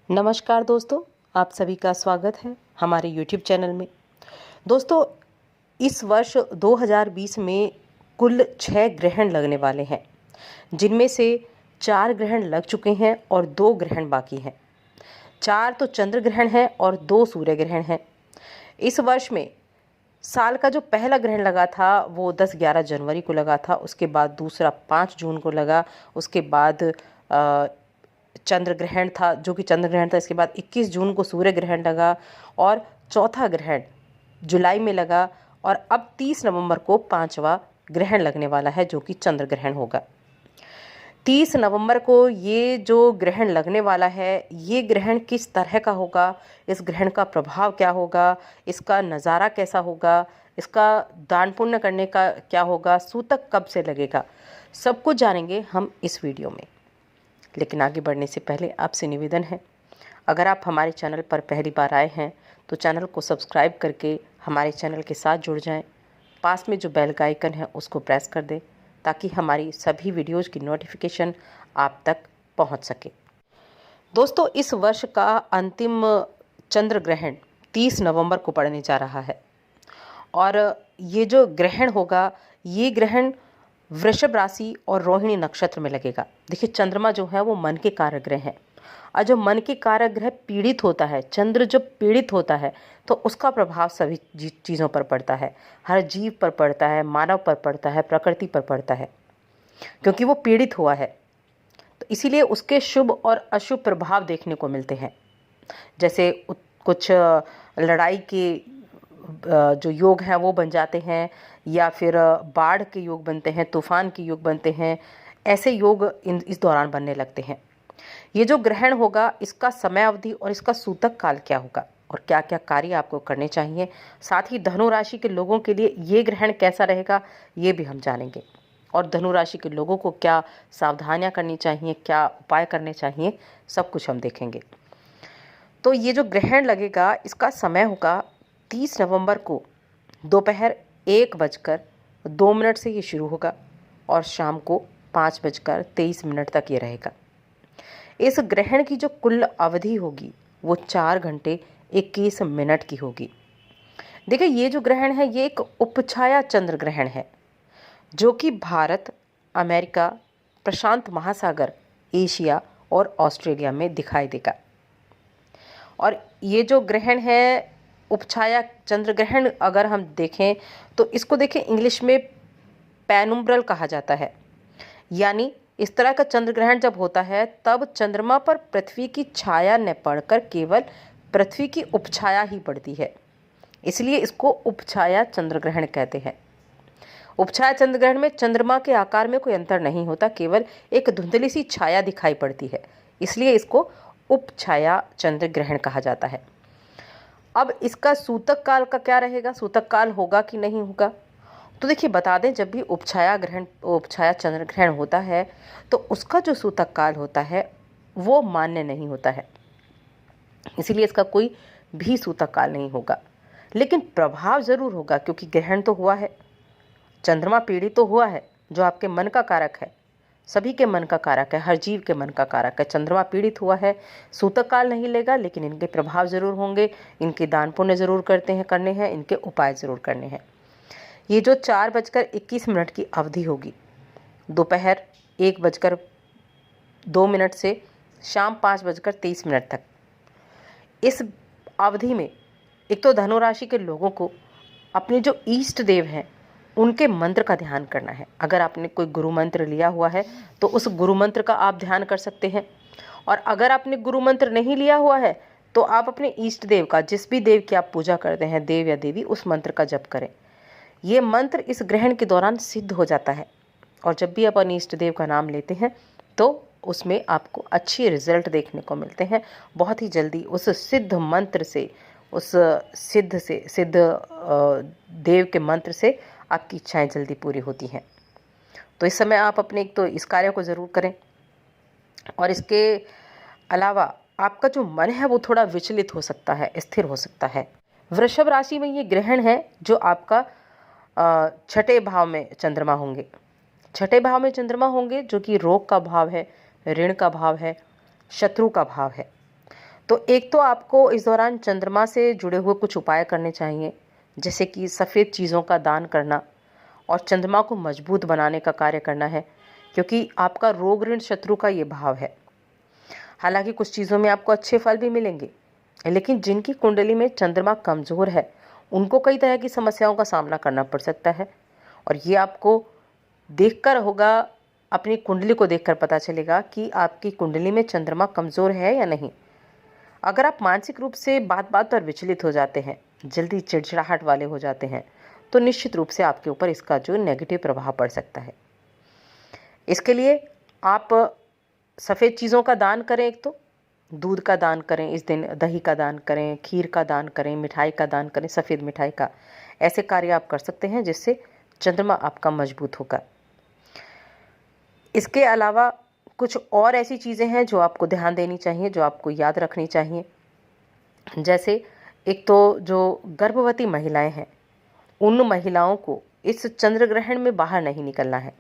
नमस्कार दोस्तों, आप सभी का स्वागत है हमारे YouTube चैनल में। दोस्तों, इस वर्ष 2020 में कुल 6 ग्रहण लगने वाले हैं, जिनमें से 4 ग्रहण लग चुके हैं और 2 ग्रहण बाकी हैं। 4 तो चंद्र ग्रहण है और 2 सूर्य ग्रहण हैं। इस वर्ष में साल का जो पहला ग्रहण लगा था वो 10-11 जनवरी को लगा था, उसके बाद दूसरा 5 जून को लगा, उसके बाद चंद्र ग्रहण था जो कि चंद्र ग्रहण था। इसके बाद 21 जून को सूर्य ग्रहण लगा और चौथा ग्रहण जुलाई में लगा और अब 30 नवंबर को 5वां ग्रहण लगने वाला है जो कि चंद्र ग्रहण होगा। 30 नवंबर को ये जो ग्रहण लगने वाला है, ये ग्रहण किस तरह का होगा, इस ग्रहण का प्रभाव क्या होगा, इसका नज़ारा कैसा होगा, इसका दान पुण्य करने का क्या होगा, सूतक कब से लगेगा, सब कुछ जानेंगे हम इस वीडियो में। लेकिन आगे बढ़ने से पहले आपसे निवेदन है, अगर आप हमारे चैनल पर पहली बार आए हैं तो चैनल को सब्सक्राइब करके हमारे चैनल के साथ जुड़ जाएं। पास में जो बेल का आइकन है उसको प्रेस कर दें ताकि हमारी सभी वीडियोस की नोटिफिकेशन आप तक पहुंच सके। दोस्तों, इस वर्ष का अंतिम चंद्र ग्रहण 30 नवंबर को पड़ने जा रहा है और ये जो ग्रहण होगा, ये ग्रहण वृषभ राशि और रोहिणी नक्षत्र में लगेगा। देखिए, चंद्रमा जो है वो मन के कारक ग्रह है और जो मन के कारक ग्रह पीड़ित होता है, चंद्र जब पीड़ित होता है तो उसका प्रभाव सभी चीज़ों पर पड़ता है, हर जीव पर पड़ता है, मानव पर पड़ता है, प्रकृति पर पड़ता है, क्योंकि वो पीड़ित हुआ है। तो इसीलिए उसके शुभ और अशुभ प्रभाव देखने को मिलते हैं। जैसे कुछ लड़ाई के जो योग हैं वो बन जाते हैं, या फिर बाढ़ के योग बनते हैं, तूफान के योग बनते हैं, ऐसे योग इस दौरान बनने लगते हैं। ये जो ग्रहण होगा, इसका समय अवधि और इसका सूतक काल क्या होगा और क्या क्या कार्य आपको करने चाहिए, साथ ही धनु राशि के लोगों के लिए ये ग्रहण कैसा रहेगा ये भी हम जानेंगे। और धनु राशि के लोगों को क्या सावधानियां करनी चाहिए, क्या उपाय करने चाहिए, सब कुछ हम देखेंगे। तो ये जो ग्रहण लगेगा, इसका समय होगा 30 नवंबर को दोपहर 1:02 से ये शुरू होगा और शाम को 5:23 तक ये रहेगा। इस ग्रहण की जो कुल अवधि होगी वो 4 घंटे 21 मिनट की होगी। देखिए, ये जो ग्रहण है ये एक उपछाया चंद्र ग्रहण है जो कि भारत, अमेरिका, प्रशांत महासागर, एशिया और ऑस्ट्रेलिया में दिखाई देगा। और ये जो ग्रहण है उपछाया चंद्र ग्रहण, अगर हम देखें तो इसको देखें, इंग्लिश में पेनुम्ब्रल कहा जाता है। यानी इस तरह का चंद्र ग्रहण जब होता है तब चंद्रमा पर पृथ्वी की छाया न पड़कर केवल पृथ्वी की उपछाया ही पड़ती है, इसलिए इसको उपछाया चंद्र ग्रहण कहते हैं। उपछाया चंद्र ग्रहण में चंद्रमा के आकार में कोई अंतर नहीं होता, केवल एक धुंधली सी छाया दिखाई पड़ती है, इसलिए इसको उपछाया चंद्र ग्रहण कहा जाता है। अब इसका सूतक काल का क्या रहेगा, सूतक काल होगा कि नहीं होगा, तो देखिए बता दें, जब भी उपछाया चंद्र ग्रहण होता है तो उसका जो सूतक काल होता है वो मान्य नहीं होता है, इसीलिए इसका कोई भी सूतक काल नहीं होगा। लेकिन प्रभाव जरूर होगा, क्योंकि ग्रहण तो हुआ है, चंद्रमा पीड़ित तो हुआ है, जो आपके मन का कारक है, सभी के मन का कारक है, हर जीव के मन का कारक है। चंद्रमा पीड़ित हुआ है, सूतक काल नहीं लेगा, लेकिन इनके प्रभाव जरूर होंगे, इनके दान पुण्य जरूर करने हैं, इनके उपाय जरूर करने हैं। ये जो 4:21 की अवधि होगी, दोपहर 1:02 से शाम 5:23 तक, इस अवधि में एक तो धनु राशि के लोगों को अपने जो इष्ट देव हैं उनके मंत्र का ध्यान करना है। अगर आपने कोई गुरु मंत्र लिया हुआ है तो उस गुरु मंत्र का आप ध्यान कर सकते हैं, और अगर आपने गुरु मंत्र नहीं लिया हुआ है तो आप अपने इष्ट देव का, जिस भी देव की आप पूजा करते हैं, देव या देवी, उस मंत्र का जप करें। ये मंत्र इस ग्रहण के दौरान सिद्ध हो जाता है, और जब भी आप अपने इष्ट देव का नाम लेते हैं तो उसमें आपको अच्छी रिजल्ट देखने को मिलते हैं। बहुत ही जल्दी उस सिद्ध मंत्र से, उस सिद्ध देव के मंत्र से आपकी इच्छाएं जल्दी पूरी होती हैं। तो इस समय आप अपने एक तो इस कार्य को ज़रूर करें, और इसके अलावा आपका जो मन है वो थोड़ा विचलित हो सकता है, स्थिर हो सकता है। वृषभ राशि में ये ग्रहण है जो आपका 6ठे भाव में चंद्रमा होंगे। 6ठे भाव में चंद्रमा होंगे जो कि रोग का भाव है, ऋण का भाव है, शत्रु का भाव है। तो एक तो आपको इस दौरान चंद्रमा से जुड़े हुए कुछ उपाय करने चाहिए, जैसे कि सफ़ेद चीज़ों का दान करना और चंद्रमा को मजबूत बनाने का कार्य करना है, क्योंकि आपका रोग ऋण शत्रु का ये भाव है। हालांकि कुछ चीज़ों में आपको अच्छे फल भी मिलेंगे, लेकिन जिनकी कुंडली में चंद्रमा कमज़ोर है उनको कई तरह की समस्याओं का सामना करना पड़ सकता है। और ये आपको देखकर होगा, अपनी कुंडली को देखकर पता चलेगा कि आपकी कुंडली में चंद्रमा कमज़ोर है या नहीं। अगर आप मानसिक रूप से बात बात पर विचलित हो जाते हैं, जल्दी चिड़चिड़ाहट वाले हो जाते हैं, तो निश्चित रूप से आपके ऊपर इसका जो नेगेटिव प्रभाव पड़ सकता है। इसके लिए आप सफ़ेद चीज़ों का दान करें। एक तो दूध का दान करें इस दिन, दही का दान करें, खीर का दान करें, मिठाई का दान करें, सफ़ेद मिठाई का। ऐसे कार्य आप कर सकते हैं जिससे चंद्रमा आपका मजबूत होगा। इसके अलावा कुछ और ऐसी चीज़ें हैं जो आपको ध्यान देनी चाहिए, जो आपको याद रखनी चाहिए। जैसे एक तो जो गर्भवती महिलाएं हैं, उन महिलाओं को इस चंद्र ग्रहण में बाहर नहीं निकलना है,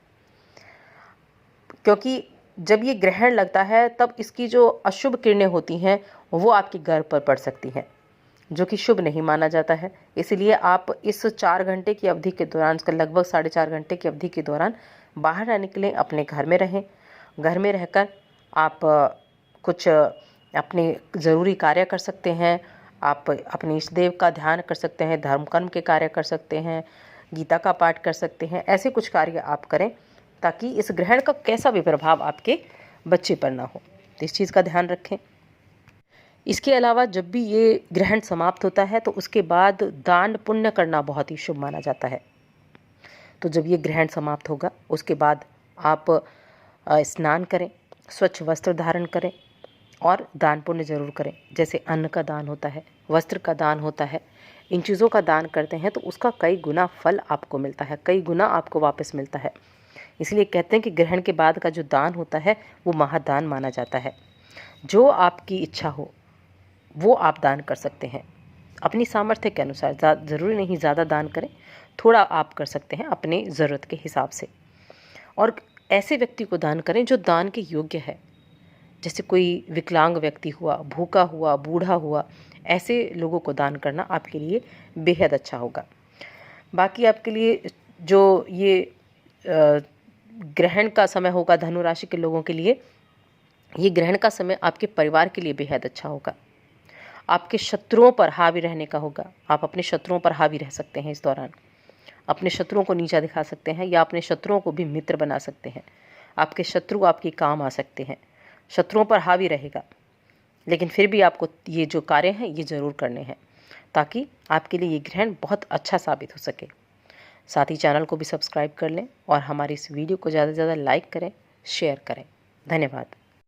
क्योंकि जब ये ग्रहण लगता है तब इसकी जो अशुभ किरणें होती हैं वो आपके गर्भ पर पड़ सकती हैं, जो कि शुभ नहीं माना जाता है। इसलिए आप इस 4 घंटे की अवधि के दौरान, इसका लगभग 4.5 घंटे की अवधि के दौरान बाहर ना निकलें, अपने घर में रहें। घर में रहकर आप कुछ अपने ज़रूरी कार्य कर सकते हैं, आप अपने इष्ट देव का ध्यान कर सकते हैं, धर्म कर्म के कार्य कर सकते हैं, गीता का पाठ कर सकते हैं। ऐसे कुछ कार्य आप करें ताकि इस ग्रहण का कैसा भी प्रभाव आपके बच्चे पर ना हो। तो इस चीज़ का ध्यान रखें। इसके अलावा जब भी ये ग्रहण समाप्त होता है तो उसके बाद दान पुण्य करना बहुत ही शुभ माना जाता है। तो जब ये ग्रहण समाप्त होगा उसके बाद आप स्नान करें, स्वच्छ वस्त्र धारण करें और दान पुण्य जरूर करें। जैसे अन्न का दान होता है, वस्त्र का दान होता है, इन चीज़ों का दान करते हैं तो उसका कई गुना फल आपको मिलता है, कई गुना आपको वापस मिलता है। इसलिए कहते हैं कि ग्रहण के बाद का जो दान होता है वो महादान माना जाता है। जो आपकी इच्छा हो वो आप दान कर सकते हैं अपनी सामर्थ्य के अनुसार। ज़रूरी नहीं ज़्यादा दान करें, थोड़ा आप कर सकते हैं अपने ज़रूरत के हिसाब से। और ऐसे व्यक्ति को दान करें जो दान के योग्य है, जैसे कोई विकलांग व्यक्ति हुआ, भूखा हुआ, बूढ़ा हुआ, ऐसे लोगों को दान करना आपके लिए बेहद अच्छा होगा। बाकी आपके लिए जो ये ग्रहण का समय होगा धनु राशि के लोगों के लिए, ये ग्रहण का समय आपके परिवार के लिए बेहद अच्छा होगा। आपके शत्रुओं पर हावी रहने का होगा। आप अपने शत्रुओं पर हावी रह सकते हैं इस दौरान, अपने शत्रुओं को नीचा दिखा सकते हैं या अपने शत्रुओं को भी मित्र बना सकते हैं। आपके शत्रु आपके काम आ सकते हैं, शत्रुओं पर हावी रहेगा। लेकिन फिर भी आपको ये जो कार्य हैं ये ज़रूर करने हैं ताकि आपके लिए ये ग्रहण बहुत अच्छा साबित हो सके। साथ ही चैनल को भी सब्सक्राइब कर लें और हमारी इस वीडियो को ज़्यादा से ज़्यादा लाइक करें, शेयर करें। धन्यवाद।